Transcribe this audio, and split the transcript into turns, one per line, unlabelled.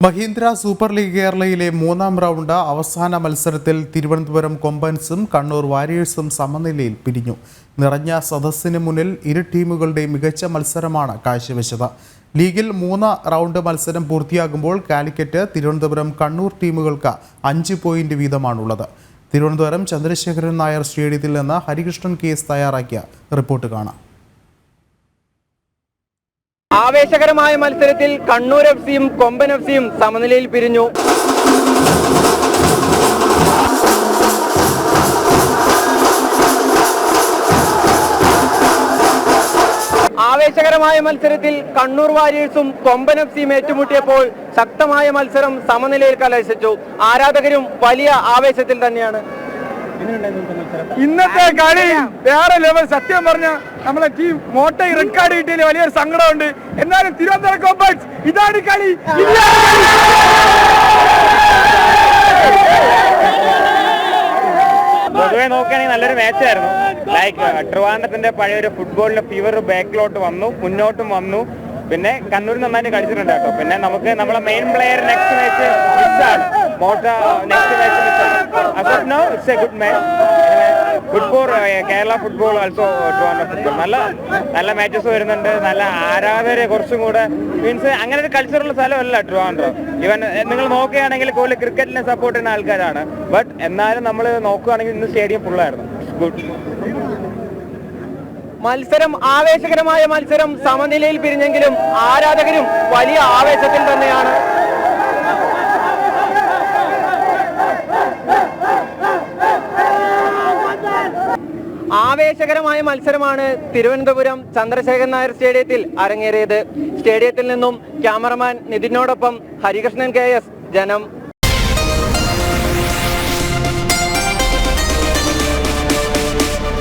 Mahindra super league കേരളയിലെ മൂന്നാം round അവസാന മത്സരത്തിൽ തിരുവനന്തപുരം കൊമ്പൻസും കണ്ണൂർ വാരിയേഴ്സും സമനിലയിൽ പിരിഞ്ഞു. നിറഞ്ഞ സദസ്സിന് മുന്നിൽ ഇരു ടീമുകളുടെയും മികച്ച മത്സരമാണ് കാഴ്ചവെച്ചത്. ലീഗിൽ 3 റൗണ്ട് മത്സരം പൂർത്തിയാകുമ്പോൾ കാലിക്കറ്റ്, തിരുവനന്തപുരം, കണ്ണൂർ ടീമുകൾക്ക് 5 പോയിന്റ് വീതമാണുള്ളത്. തിരുവനന്തപുരം ചന്ദ്രശേഖരൻ നായർ സ്റ്റേഡിയത്തിൽ നിന്ന് ഹരികൃഷ്ണൻ കേസ് തയ്യാറാക്കിയ റിപ്പോർട്ട് കാണാം.
ആവേശകരമായ മത്സരത്തിൽ കണ്ണൂർ എഫ്സിയും കൊമ്പൻ എഫ്സിയും സമനിലയിൽ പിരിഞ്ഞു. ആവേശകരമായ മത്സരത്തിൽ കണ്ണൂർ വാരിയേഴ്സും കൊമ്പൻ എഫ്സിയും ഏറ്റുമുട്ടിയപ്പോൾ ശക്തമായ മത്സരം സമനിലയിൽ കലാശിച്ചു. ആരാധകരും വലിയ ആവേശത്തിൽ തന്നെയാണ്.
ഇന്നത്തെ കളി വേറെ ലെവൽ. സത്യം പറഞ്ഞ നമ്മളെ ടീം മോട്ടൈ റെഡ് കാർഡ് കിട്ടിയതിൽ വലിയൊരു സങ്കടമുണ്ട്. എന്നാലും തിരുവനന്തപുരം കോമ്പൻസ് ഇതാണ് കളി.
പൊതുവെ നോക്കുകയാണെങ്കിൽ നല്ലൊരു മാച്ചായിരുന്നു. ട്രിവാൻഡ്രത്തിന്റെ പഴയൊരു ഫുട്ബോളിന്റെ ഫീവർ ബാക്കിലോട്ട് വന്നു, മുന്നോട്ടും വന്നു. പിന്നെ കണ്ണൂർ നന്നായിട്ട് കളിച്ചിട്ടുണ്ട് കേട്ടോ. പിന്നെ നമുക്ക് നമ്മളെ മെയിൻ പ്ലെയർ നെക്സ്റ്റ് മാച്ച് മിസ്സാണ്. മോട്ട നെക്സ്റ്റ് മാച്ച് മിസ്സാണ്. As of now, it's a good match. Good for Kerala football also. Trivandrum football നല്ല മാച്ചസ് വരുന്നുണ്ട്. നല്ല ആരാധകരെ കുറച്ചും കൂടെ മീൻസ് അങ്ങനെ ഒരു കൾച്ചറുള്ള സ്ഥലമല്ല ട്രിവാൻഡ്രം. ഈവൻ നിങ്ങൾ നോക്കുകയാണെങ്കിൽ കൂടുതൽ ക്രിക്കറ്റിനെ സപ്പോർട്ട് ചെയ്യുന്ന ആൾക്കാരാണ്. ബട്ട് എന്നാലും നമ്മൾ നോക്കുകയാണെങ്കിൽ ഇന്ന് സ്റ്റേഡിയം ഫുള്ളായിരുന്നു. ഗുഡ്
മത്സരം ആവേശകരമായ മത്സരം സമനിലയിൽ പിരിഞ്ഞെങ്കിലും ആരാധകരും വലിയ ആവേശത്തിൽ തന്നെയാണ്. ആവേശകരമായ മത്സരമാണ് തിരുവനന്തപുരം ചന്ദ്രശേഖരൻ നായർ സ്റ്റേഡിയത്തിൽ അരങ്ങേറിയത്. സ്റ്റേഡിയത്തിൽ നിന്നും ക്യാമറമാൻ നിതിനോടൊപ്പം ഹരികൃഷ്ണൻ KS, ജനം.